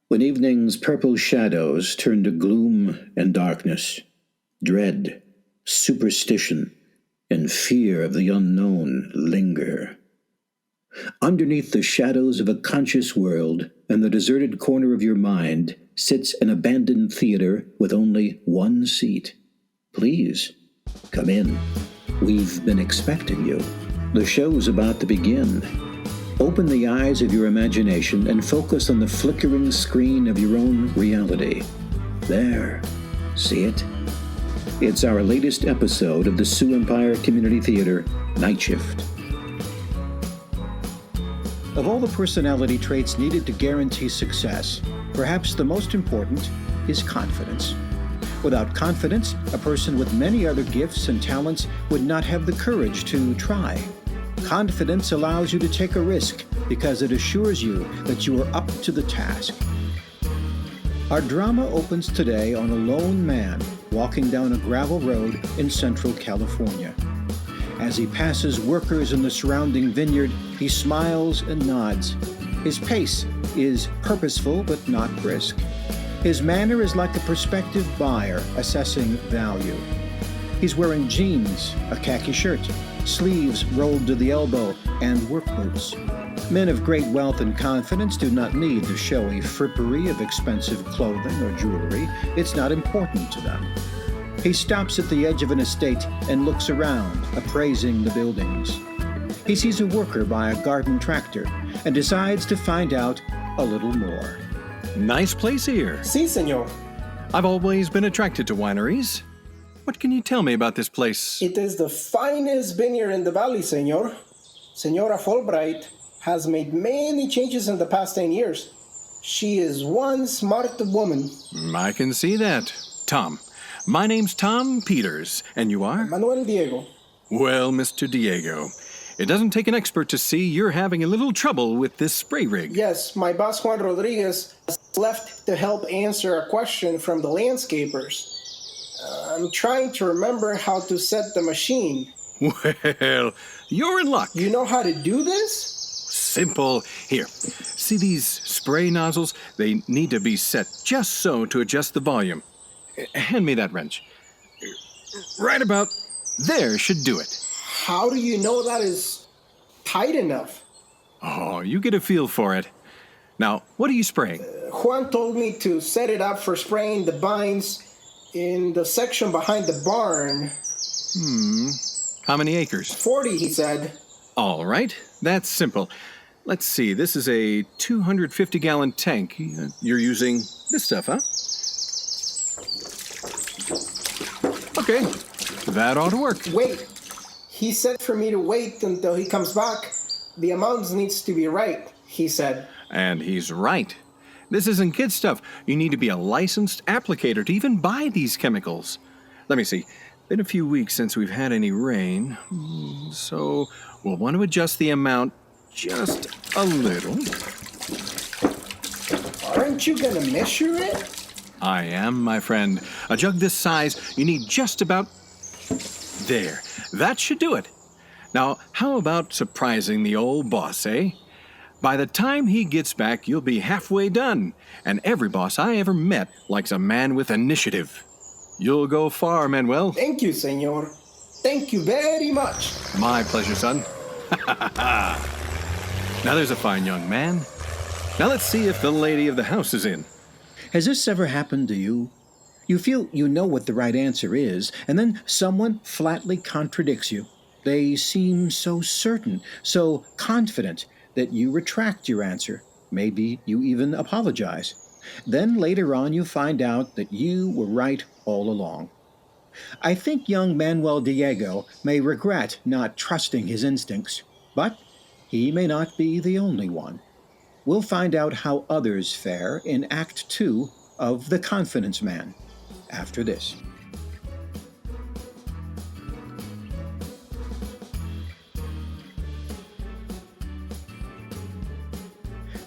When evening's purple shadows turn to gloom and darkness, dread, superstition, and fear of the unknown linger. Underneath the shadows of a conscious world, in the deserted corner of your mind, sits an abandoned theater with only one seat. Please, come in. We've been expecting you. The show's about to begin. Open the eyes of your imagination and focus on the flickering screen of your own reality. There. See it? It's our latest episode of the Sioux Empire Community Theater, Night Shift. Of all the personality traits needed to guarantee success, perhaps the most important is confidence. Without confidence, a person with many other gifts and talents would not have the courage to try. Confidence allows you to take a risk because it assures you that you are up to the task. Our drama opens today on a lone man walking down a gravel road in Central California. As he passes workers in the surrounding vineyard, he smiles and nods. His pace is purposeful but not brisk. His manner is like a prospective buyer assessing value. He's wearing jeans, a khaki shirt, sleeves rolled to the elbow, and work boots. Men of great wealth and confidence do not need to show a frippery of expensive clothing or jewelry. It's not important to them. He stops at the edge of an estate and looks around, appraising the buildings. He sees a worker by a garden tractor and decides to find out a little more. Nice place here. Sí, señor. I've always been attracted to wineries. What can you tell me about this place? It is the finest vineyard in the valley, señor. Senora Fulbright has made many changes in the past 10 years. She is one smart woman. I can see that. Tom. My name's Tom Peters, and you are? Manuel Diego. Well, Mr. Diego, it doesn't take an expert to see you're having a little trouble with this spray rig. Yes, my boss Juan Rodriguez left to help answer a question from the landscapers. I'm trying to remember how to set the machine. Well, you're in luck. You know how to do this? Simple. Here, see these spray nozzles? They need to be set just so to adjust the volume. Hand me that wrench. Right about there should do it. How do you know that is tight enough? Oh, you get a feel for it. Now, what are you spraying? Juan told me to set it up for spraying the vines in the section behind the barn. How many acres? 40, he said. All right, that's simple. Let's see, this is a 250-gallon tank. You're using this stuff, huh? Okay, that ought to work. Wait, he said for me to wait until he comes back. The amount needs to be right, he said. And he's right. This isn't kid stuff. You need to be a licensed applicator to even buy these chemicals. Let me see. Been a few weeks since we've had any rain, so we'll want to adjust the amount just a little. Aren't you gonna measure it? I am, my friend. A jug this size, you need just about there. That should do it. Now, how about surprising the old boss, eh? By the time he gets back, you'll be halfway done. And every boss I ever met likes a man with initiative. You'll go far, Manuel. Thank you, senor. Thank you very much. My pleasure, son. Now there's a fine young man. Now let's see if the lady of the house is in. Has this ever happened to you? You feel you know what the right answer is, and then someone flatly contradicts you. They seem so certain, so confident, that you retract your answer. Maybe you even apologize. Then later on you find out that you were right all along. I think young Manuel Diego may regret not trusting his instincts, but he may not be the only one. We'll find out how others fare in Act 2 of The Confidence Man after this.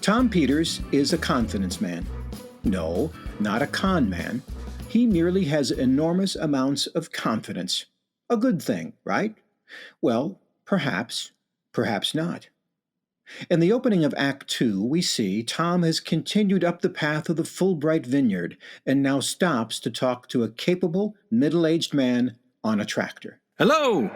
Tom Peters is a confidence man. No, not a con man. He merely has enormous amounts of confidence. A good thing, right? Well, perhaps not. In the opening of Act Two, we see Tom has continued up the path of the Fulbright vineyard and now stops to talk to a capable, middle aged man on a tractor. Hello!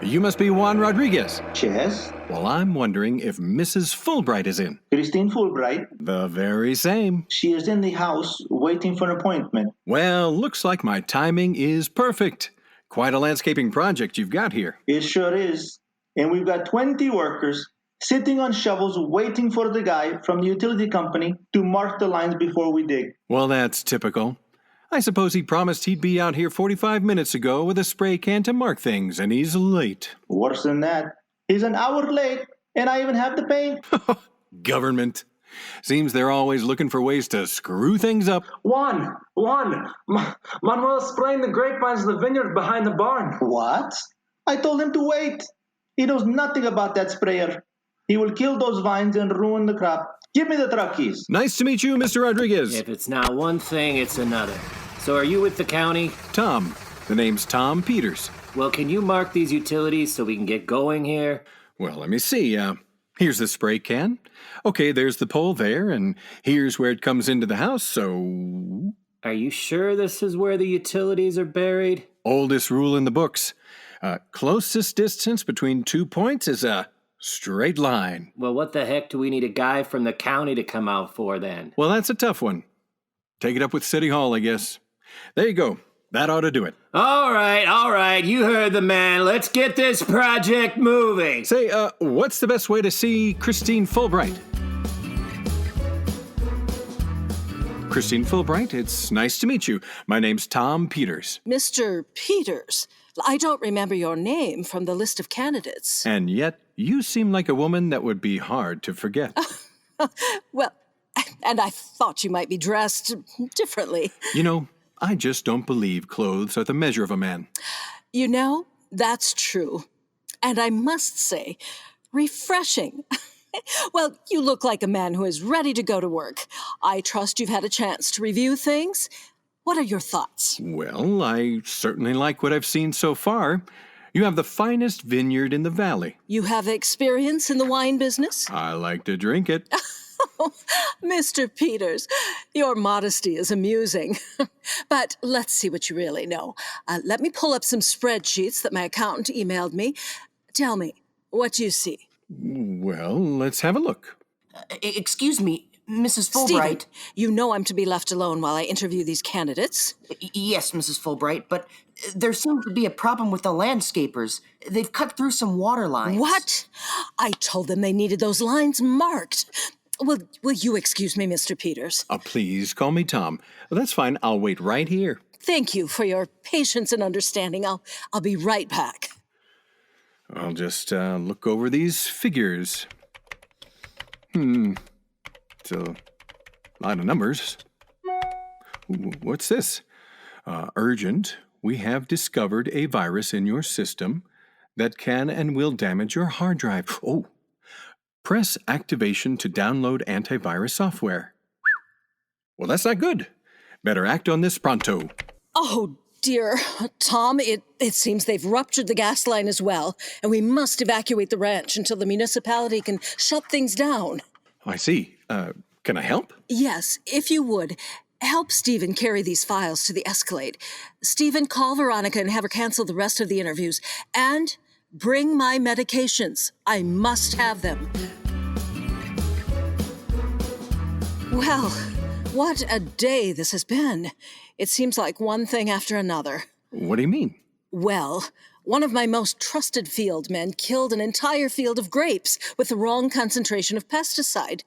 You must be Juan Rodriguez. Yes, Well, I'm wondering if Mrs. Fulbright is in. Christine Fulbright. The very same. She is in the house waiting for an appointment. Well, looks like my timing is perfect. Quite a landscaping project you've got here. It sure is. And we've got 20 workers sitting on shovels waiting for the guy from the utility company to mark the lines before we dig. Well, that's typical. I suppose he promised he'd be out here 45 minutes ago with a spray can to mark things, and he's late. Worse than that, he's an hour late, and I even have the paint. Government. Seems they're always looking for ways to screw things up. Juan! Manuel's spraying the grapevines in the vineyard behind the barn. What? I told him to wait. He knows nothing about that sprayer. He will kill those vines and ruin the crop. Give me the truck keys. Nice to meet you, Mr. Rodriguez. If it's not one thing, it's another. So are you with the county? Tom. The name's Tom Peters. Well, can you mark these utilities so we can get going here? Well, let me see. Here's the spray can. Okay, there's the pole there, and here's where it comes into the house, so... Are you sure this is where the utilities are buried? Oldest rule in the books. Closest distance between 2 points is a straight line. Well, what the heck do we need a guy from the county to come out for then? Well, that's a tough one. Take it up with City Hall, I guess. There you go. That ought to do it. All right. You heard the man. Let's get this project moving. Say, what's the best way to see Christine Fulbright? Christine Fulbright, it's nice to meet you. My name's Tom Peters. Mr. Peters, I don't remember your name from the list of candidates. And yet, you seem like a woman that would be hard to forget. Well, and I thought you might be dressed differently. You know, I just don't believe clothes are the measure of a man. You know, that's true. And I must say, refreshing. Well, you look like a man who is ready to go to work. I trust you've had a chance to review things. What are your thoughts? Well, I certainly like what I've seen so far. You have the finest vineyard in the valley. You have experience in the wine business? I like to drink it. Mr. Peters, your modesty is amusing. But let's see what you really know. Let me pull up some spreadsheets that my accountant emailed me. Tell me, what do you see? Well, let's have a look. Excuse me, Mrs. Stephen, Fulbright. you know I'm to be left alone while I interview these candidates. Yes, Mrs. Fulbright, but there seems to be a problem with the landscapers. They've cut through some water lines. What? I told them they needed those lines marked. Will you excuse me, Mr. Peters? Please call me Tom. That's fine. I'll wait right here. Thank you for your patience and understanding. I'll be right back. I'll just look over these figures. It's a lot of numbers. Ooh, what's this? Urgent. We have discovered a virus in your system that can and will damage your hard drive. Oh, press activation to download antivirus software. Well, that's not good. Better act on this pronto. Oh, dear. Tom, it seems they've ruptured the gas line as well, and we must evacuate the ranch until the municipality can shut things down. I see. Can I help? Yes, if you would. Help Stephen carry these files to the Escalade. Stephen, call Veronica and have her cancel the rest of the interviews. And bring my medications. I must have them. Well, what a day this has been. It seems like one thing after another. What do you mean? Well, one of my most trusted field men killed an entire field of grapes with the wrong concentration of pesticide.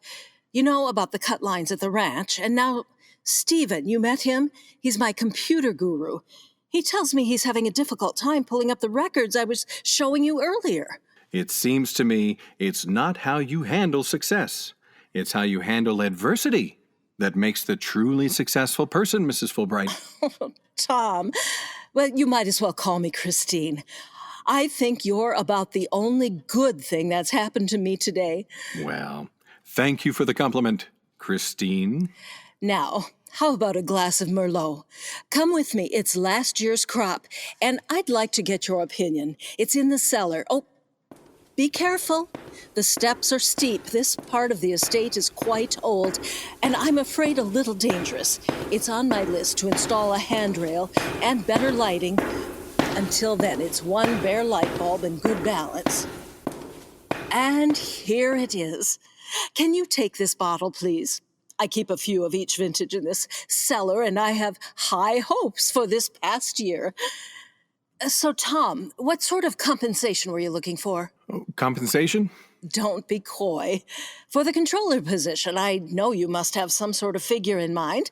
You know about the cut lines at the ranch, and now Stephen, you met him? He's my computer guru. He tells me he's having a difficult time pulling up the records I was showing you earlier. It seems to me it's not how you handle success. It's how you handle adversity that makes the truly successful person, Mrs. Fulbright. Tom, well, you might as well call me Christine. I think you're about the only good thing that's happened to me today. Well, thank you for the compliment, Christine. Now, how about a glass of Merlot? Come with me. It's last year's crop, and I'd like to get your opinion. It's in the cellar. Oh, be careful. The steps are steep. This part of the estate is quite old, and I'm afraid a little dangerous. It's on my list to install a handrail and better lighting. Until then, it's one bare light bulb and good balance. And here it is. Can you take this bottle, please? I keep a few of each vintage in this cellar, and I have high hopes for this past year. So, Tom, what sort of compensation were you looking for? Compensation? Don't be coy. For the controller position, I know you must have some sort of figure in mind.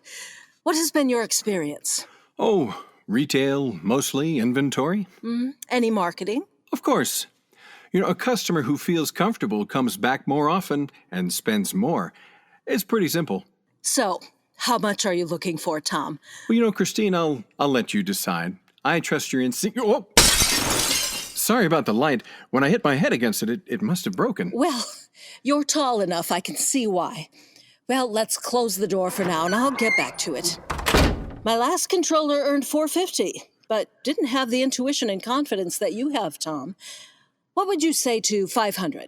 What has been your experience? Oh, retail, mostly, inventory? Any marketing? Of course. A customer who feels comfortable comes back more often and spends more. It's pretty simple. So, how much are you looking for, Tom? Well, Christine, I'll let you decide. I trust your instinct. Oh! Sorry about the light. When I hit my head against it, it must have broken. Well, you're tall enough, I can see why. Well, let's close the door for now, and I'll get back to it. My last controller earned $450, but didn't have the intuition and confidence that you have, Tom. What would you say to $500?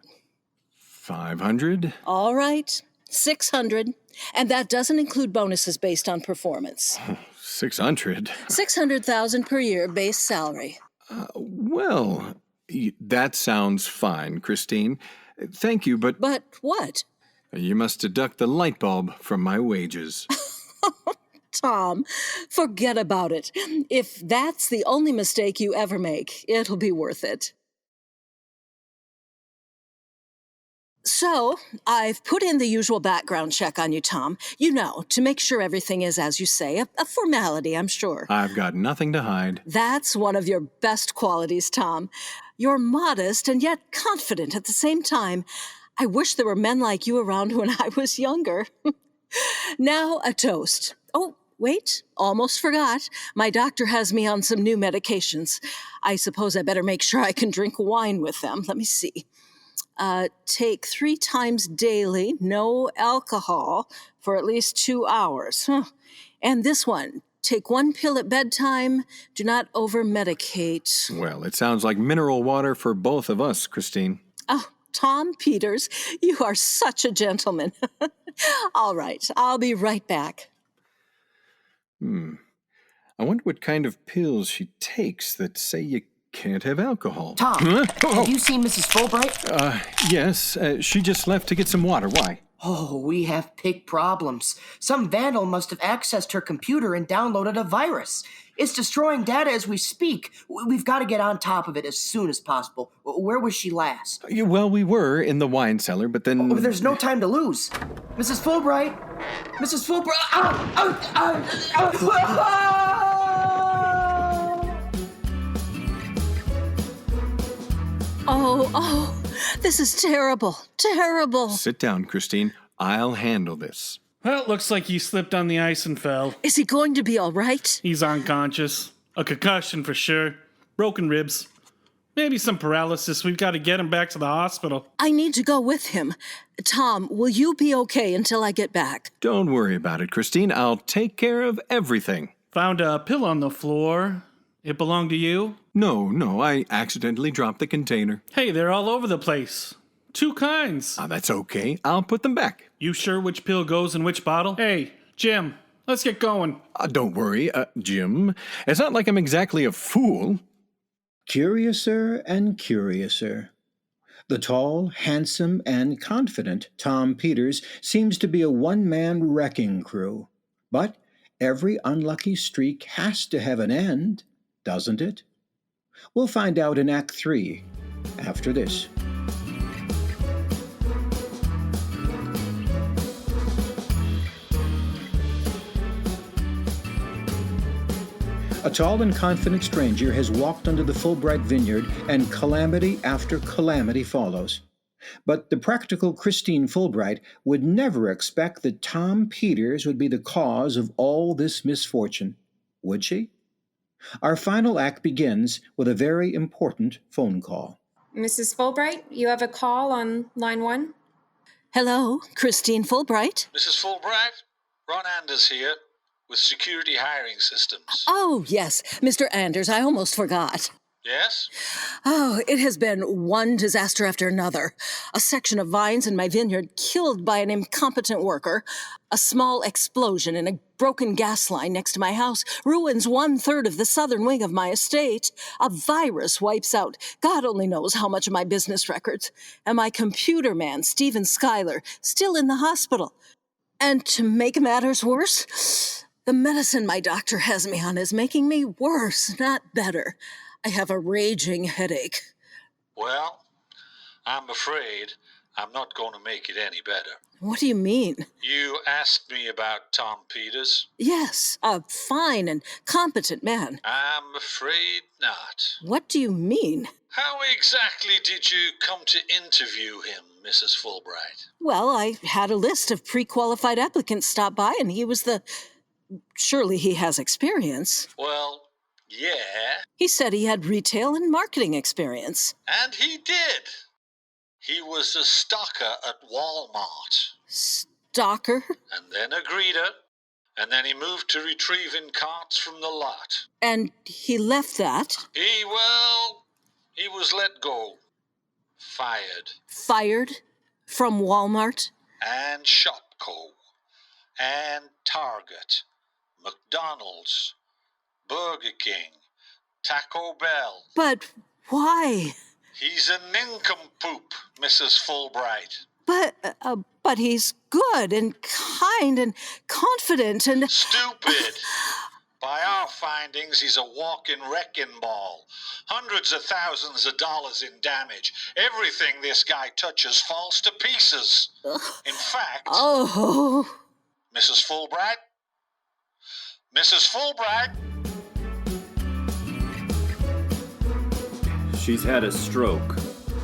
$500? All right, $600, and that doesn't include bonuses based on performance. $600? $600,000 per year base salary. Well, that sounds fine, Christine. Thank you, but... But what? You must deduct the light bulb from my wages. Tom, forget about it. If that's the only mistake you ever make, it'll be worth it. So, I've put in the usual background check on you, Tom. To make sure everything is as you say, a formality, I'm sure. I've got nothing to hide. That's one of your best qualities, Tom. You're modest and yet confident at the same time. I wish there were men like you around when I was younger. Now, a toast. Oh, wait, almost forgot. My doctor has me on some new medications. I suppose I better make sure I can drink wine with them. Let me see. Take 3 times daily, no alcohol, for at least 2 hours. And this one, take 1 pill at bedtime, do not over-medicate. Well, it sounds like mineral water for both of us, Christine. Oh, Tom Peters, you are such a gentleman. All right, I'll be right back. I wonder what kind of pills she takes that say you can't have alcohol. Tom, have you seen Mrs. Fulbright? Yes. She just left to get some water. Why? Oh, we have big problems. Some vandal must have accessed her computer and downloaded a virus. It's destroying data as we speak. We've got to get on top of it as soon as possible. Where was she last? Well, we were in the wine cellar, but then... Oh, there's no time to lose. Mrs. Fulbright! Mrs. Fulbright! Oh, this is terrible, terrible. Sit down, Christine. I'll handle this. Well, it looks like he slipped on the ice and fell. Is he going to be all right? He's unconscious. A concussion for sure. Broken ribs. Maybe some paralysis. We've got to get him back to the hospital. I need to go with him. Tom, will you be okay until I get back? Don't worry about it, Christine. I'll take care of everything. Found a pill on the floor. It belonged to you? No, I accidentally dropped the container. Hey, they're all over the place. 2 kinds. That's okay. I'll put them back. You sure which pill goes in which bottle? Hey, Jim, let's get going. Don't worry, Jim. It's not like I'm exactly a fool. Curiouser and curiouser. The tall, handsome, and confident Tom Peters seems to be a one-man wrecking crew. But every unlucky streak has to have an end, doesn't it? We'll find out in Act 3, after this. A tall and confident stranger has walked under the Fulbright vineyard, and calamity after calamity follows. But the practical Christine Fulbright would never expect that Tom Peters would be the cause of all this misfortune, would she? Our final act begins with a very important phone call. Mrs. Fulbright, you have a call on line 1. Hello, Christine Fulbright. Mrs. Fulbright, Ron Anders here with Security Hiring Systems. Oh, yes, Mr. Anders, I almost forgot. Yes? Oh, it has been one disaster after another. A section of vines in my vineyard killed by an incompetent worker. A small explosion in a broken gas line next to my house ruins 1/3 of the southern wing of my estate. A virus wipes out God only knows how much of my business records. And my computer man, Stephen Schuyler, still in the hospital. And to make matters worse, the medicine my doctor has me on is making me worse, not better. I have a raging headache. Well, I'm afraid I'm not going to make it any better. What do you mean? You asked me about Tom Peters? Yes, a fine and competent man. I'm afraid not. What do you mean? How exactly did you come to interview him, Mrs. Fulbright? Well, I had a list of pre-qualified applicants stop by, and he was the... Surely he has experience. Well, yeah. He said he had retail and marketing experience. And he did. He was a stocker at Walmart. Stalker? And then a greeter. And then he moved to retrieving carts from the lot. And he left that? He was let go. Fired. Fired? From Walmart? And Shopco. And Target. McDonald's. Burger King. Taco Bell. But why? He's a nincompoop, Mrs. Fulbright. But he's good and kind and confident and... Stupid. By our findings, he's a walking wrecking ball. Hundreds of thousands of dollars in damage. Everything this guy touches falls to pieces. In fact... Oh... Mrs. Fulbright? Mrs. Fulbright? She's had a stroke.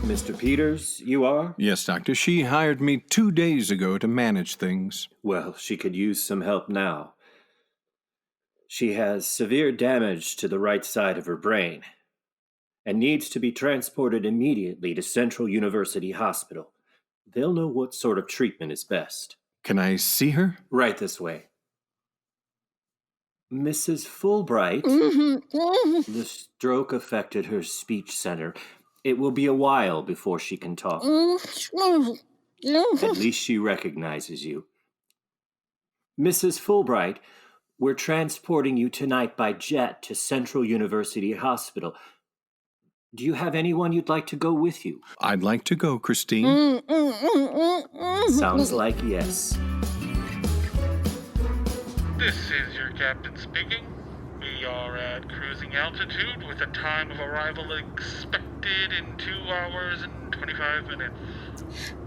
Mr. Peters, you are? Yes, Doctor. She hired me 2 days ago to manage things. Well, she could use some help now. She has severe damage to the right side of her brain and needs to be transported immediately to Central University Hospital. They'll know what sort of treatment is best. Can I see her? Right this way. Mrs. Fulbright, the stroke affected her speech center. It will be a while before she can talk. At least she recognizes you. Mrs. Fulbright, we're transporting you tonight by jet to Central University Hospital. Do you have anyone you'd like to go with you? I'd like to go, Christine. Sounds like yes. This is your captain speaking. We are at cruising altitude with a time of arrival expected in 2 hours and 25 minutes.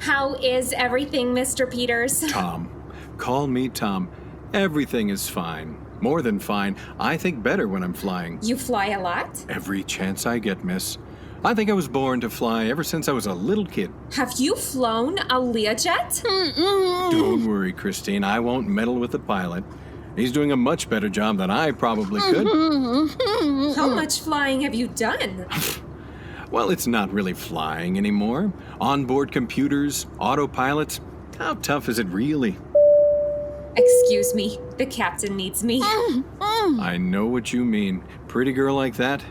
How is everything, Mr. Peters? Tom. Call me Tom. Everything is fine. More than fine. I think better when I'm flying. You fly a lot? Every chance I get, miss. I think I was born to fly ever since I was a little kid. Have you flown a Learjet? Don't worry, Christine. I won't meddle with the pilot. He's doing a much better job than I probably could. How much flying have you done? Well, it's not really flying anymore. Onboard computers, autopilots. How tough is it really? Excuse me, the captain needs me. I know what you mean. Pretty girl like that?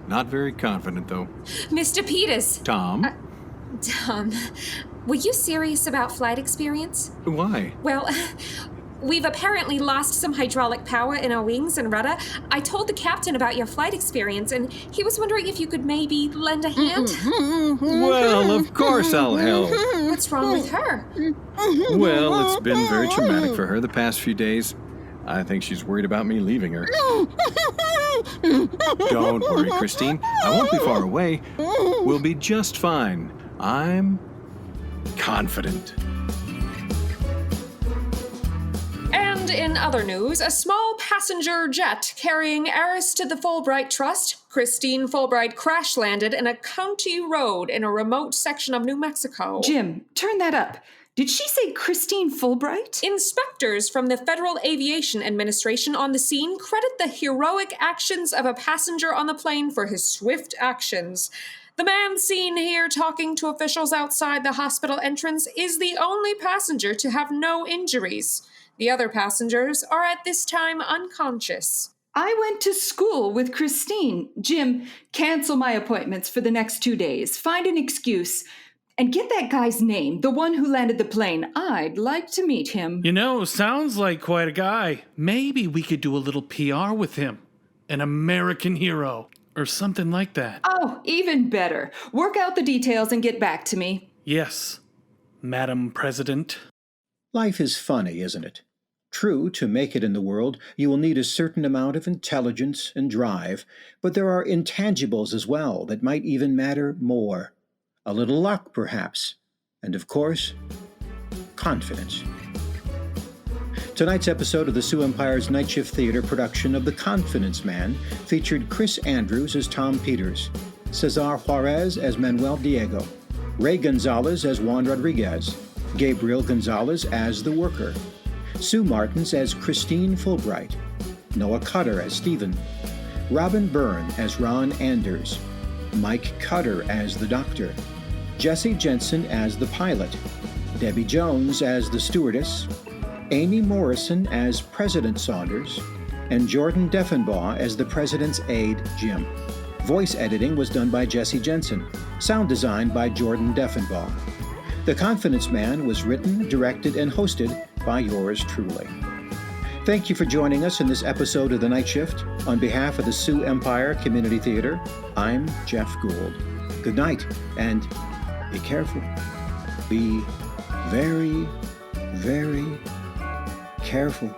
Not very confident, though. Mr. Peters. Tom? Tom, were you serious about flight experience? Why? Well, we've apparently lost some hydraulic power in our wings and rudder. I told the captain about your flight experience, and he was wondering if you could maybe lend a hand. Well, of course I'll help. What's wrong with her? Well, it's been very traumatic for her the past few days. I think she's worried about me leaving her. Don't worry, Christine. I won't be far away. We'll be just fine. I'm confident. And in other news, a small passenger jet carrying heiress to the Fulbright Trust, Christine Fulbright, crash landed in a county road in a remote section of New Mexico. Jim, turn that up. Did she say Christine Fulbright? Inspectors from the Federal Aviation Administration on the scene credit the heroic actions of a passenger on the plane for his swift actions. The man seen here talking to officials outside the hospital entrance is the only passenger to have no injuries. The other passengers are at this time unconscious. I went to school with Christine. Jim, cancel my appointments for the next 2 days. Find an excuse. And get that guy's name, the one who landed the plane. I'd like to meet him. You know, sounds like quite a guy. Maybe we could do a little PR with him. An American hero. Or something like that. Oh, even better. Work out the details and get back to me. Yes, Madam President. Life is funny, isn't it? True, to make it in the world, you will need a certain amount of intelligence and drive, but there are intangibles as well that might even matter more. A little luck, perhaps, and of course, confidence. Tonight's episode of the Sioux Empire's Night Shift Theater production of The Confidence Man featured Chris Andrews as Tom Peters, Cesar Juarez as Manuel Diego, Ray Gonzalez as Juan Rodriguez, Gabriel Gonzalez as The Worker, Sue Martins as Christine Fulbright, Noah Cutter as Stephen, Robin Byrne as Ron Anders, Mike Cutter as the Doctor, Jesse Jensen as the Pilot, Debbie Jones as the Stewardess, Amy Morrison as President Saunders, and Jordan Deffenbaugh as the President's aide, Jim. Voice editing was done by Jesse Jensen. Sound design by Jordan Deffenbaugh. The Confidence Man was written, directed, and hosted by yours truly. Thank you for joining us in this episode of The Night Shift. On behalf of the Sioux Empire Community Theater, I'm Jeff Gould. Good night, and be careful. Be very, very careful.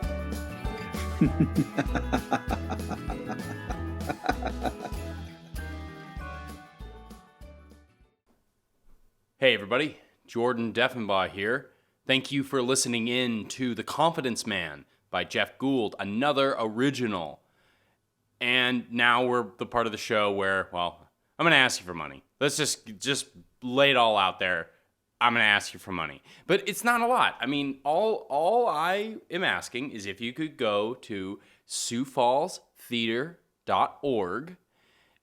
Hey everybody, Jordan Deffenbaugh here. Thank you for listening in to The Confidence Man by Jeff Gould, another original. And now we're the part of the show where, well, I'm going to ask you for money. Let's just lay it all out there. I'm going to ask you for money. But it's not a lot. I mean, all I am asking is if you could go to SiouxFallsTheater.org.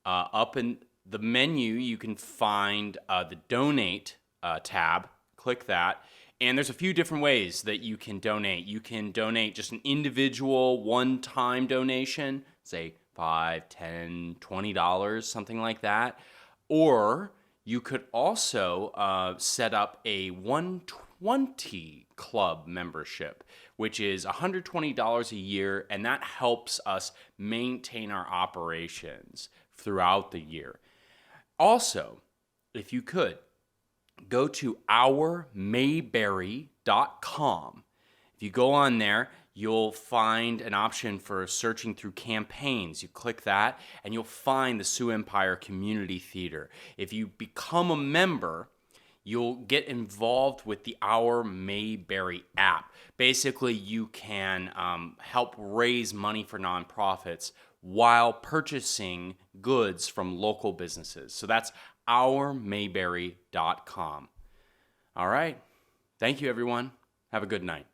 Up in the menu, you can find the Donate tab. Click that. And there's a few different ways that you can donate. You can donate just an individual one-time donation, say $5, $10, $20, something like that. Or you could also set up a 120 club membership, which is $120 a year, and that helps us maintain our operations throughout the year. Also, if you could, go to ourmayberry.com. If you go on there, you'll find an option for searching through campaigns. You click that, and you'll find the Sioux Empire Community Theater. If you become a member, you'll get involved with the Our Mayberry app. Basically, you can help raise money for nonprofits while purchasing goods from local businesses. So that's ourmayberry.com. All right. Thank you, everyone. Have a good night.